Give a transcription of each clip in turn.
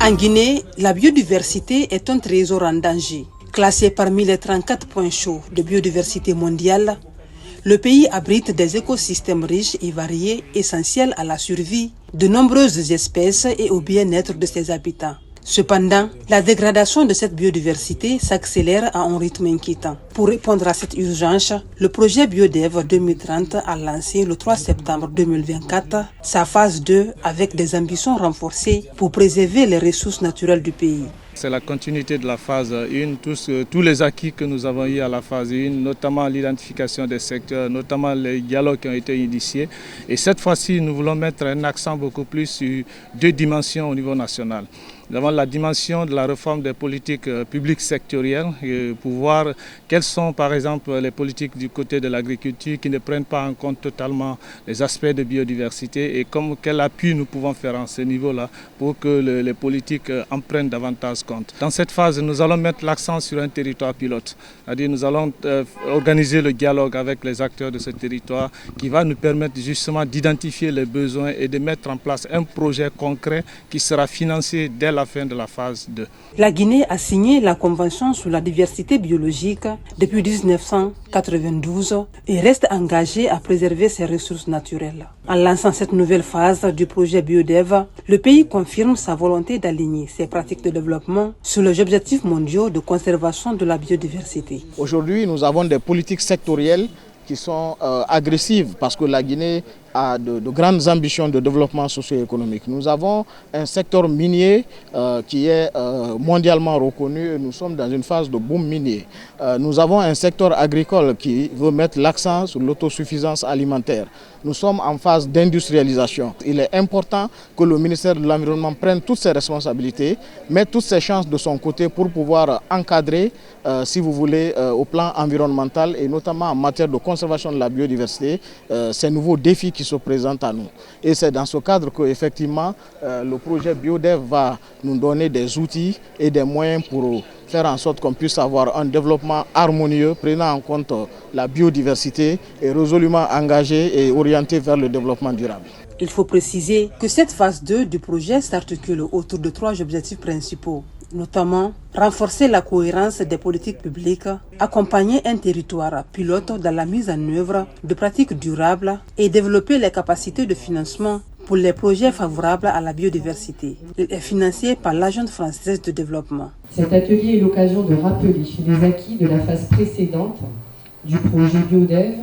En Guinée, la biodiversité est un trésor en danger. Classé parmi les 34 points chauds de biodiversité mondiale, le pays abrite des écosystèmes riches et variés, essentiels à la survie de nombreuses espèces et au bien-être de ses habitants. Cependant, la dégradation de cette biodiversité s'accélère à un rythme inquiétant. Pour répondre à cette urgence, le projet BioDev 2030 a lancé le 3 septembre 2024 sa phase 2 avec des ambitions renforcées pour préserver les ressources naturelles du pays. C'est la continuité de la phase 1, tous les acquis que nous avons eu à la phase 1, notamment l'identification des secteurs, notamment les dialogues qui ont été initiés. Et cette fois-ci, nous voulons mettre un accent beaucoup plus sur deux dimensions au niveau national. Nous avons la dimension de la réforme des politiques publiques sectorielles pour voir quelles sont par exemple les politiques du côté de l'agriculture qui ne prennent pas en compte totalement les aspects de biodiversité et quel appui nous pouvons faire à ce niveau-là pour que les politiques en prennent davantage compte. Dans cette phase, nous allons mettre l'accent sur un territoire pilote, c'est-à-dire nous allons organiser le dialogue avec les acteurs de ce territoire qui va nous permettre justement d'identifier les besoins et de mettre en place un projet concret qui sera financé dès la fin de la phase 2. La Guinée a signé la Convention sur la diversité biologique depuis 1992 et reste engagée à préserver ses ressources naturelles. En lançant cette nouvelle phase du projet BioDev, le pays confirme sa volonté d'aligner ses pratiques de développement sur les objectifs mondiaux de conservation de la biodiversité. Aujourd'hui, nous avons des politiques sectorielles qui sont agressives parce que la Guinée a de grandes ambitions de développement socio-économique. Nous avons un secteur minier qui est mondialement reconnu et nous sommes dans une phase de boom minier. Nous avons un secteur agricole qui veut mettre l'accent sur l'autosuffisance alimentaire. Nous sommes en phase d'industrialisation. Il est important que le ministère de l'Environnement prenne toutes ses responsabilités, mette toutes ses chances de son côté pour pouvoir encadrer, si vous voulez, au plan environnemental et notamment en matière de conservation de la biodiversité, ces nouveaux défis qui se présentent à nous. Et c'est dans ce cadre qu'effectivement le projet BioDev va nous donner des outils et des moyens pour faire en sorte qu'on puisse avoir un développement harmonieux, prenant en compte la biodiversité et résolument engagé et orienté vers le développement durable. Il faut préciser que cette phase 2 du projet s'articule autour de 3 objectifs principaux, notamment renforcer la cohérence des politiques publiques, accompagner un territoire pilote dans la mise en œuvre de pratiques durables et développer les capacités de financement pour les projets favorables à la biodiversité. Il est financé par l'Agence française de développement. Cet atelier est l'occasion de rappeler les acquis de la phase précédente du projet BioDev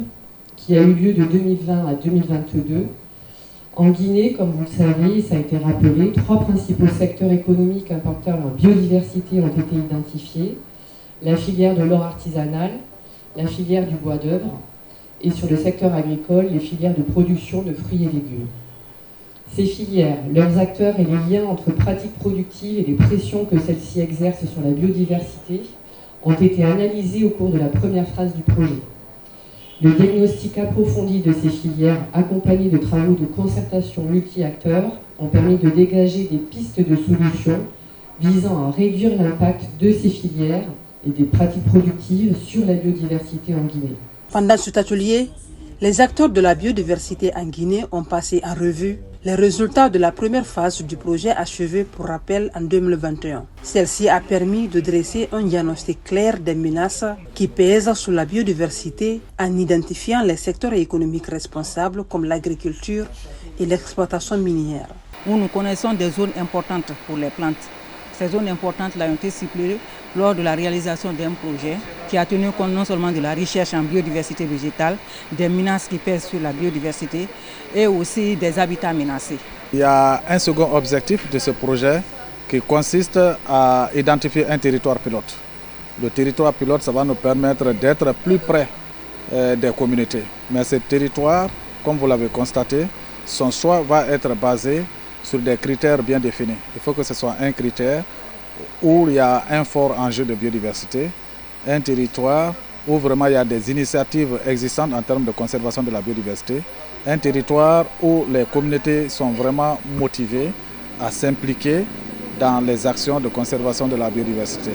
qui a eu lieu de 2020 à 2022. En Guinée, comme vous le savez, ça a été rappelé, 3 principaux secteurs économiques importants en biodiversité ont été identifiés. La filière de l'or artisanal, la filière du bois d'œuvre et sur le secteur agricole, les filières de production de fruits et légumes. Ces filières, leurs acteurs et les liens entre pratiques productives et les pressions que celles-ci exercent sur la biodiversité ont été analysés au cours de la première phase du projet. Le diagnostic approfondi de ces filières, accompagné de travaux de concertation multi-acteurs, ont permis de dégager des pistes de solutions visant à réduire l'impact de ces filières et des pratiques productives sur la biodiversité en Guinée. Pendant cet atelier, les acteurs de la biodiversité en Guinée ont passé en revue les résultats de la première phase du projet achevé pour rappel en 2021. Celle-ci a permis de dresser un diagnostic clair des menaces qui pèsent sur la biodiversité en identifiant les secteurs économiques responsables comme l'agriculture et l'exploitation minière. Nous connaissons des zones importantes pour les plantes. Ces zones importantes-là ont été ciblées lors de la réalisation d'un projet qui a tenu compte non seulement de la recherche en biodiversité végétale, des menaces qui pèsent sur la biodiversité et aussi des habitats menacés. Il y a un second objectif de ce projet qui consiste à identifier un territoire pilote. Le territoire pilote, ça va nous permettre d'être plus près des communautés. Mais ce territoire, comme vous l'avez constaté, son choix va être basé sur des critères bien définis. Il faut que ce soit un critère où il y a un fort enjeu de biodiversité, un territoire où vraiment il y a des initiatives existantes en termes de conservation de la biodiversité, un territoire où les communautés sont vraiment motivées à s'impliquer dans les actions de conservation de la biodiversité.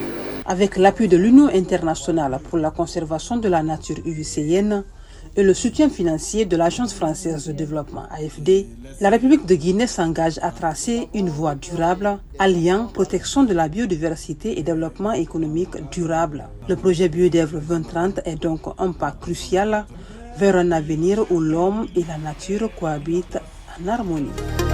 Avec l'appui de l'Union internationale pour la conservation de la nature UICN, et le soutien financier de l'Agence française de développement AFD, la République de Guinée s'engage à tracer une voie durable alliant protection de la biodiversité et développement économique durable. Le projet BioDev 2030 est donc un pas crucial vers un avenir où l'homme et la nature cohabitent en harmonie.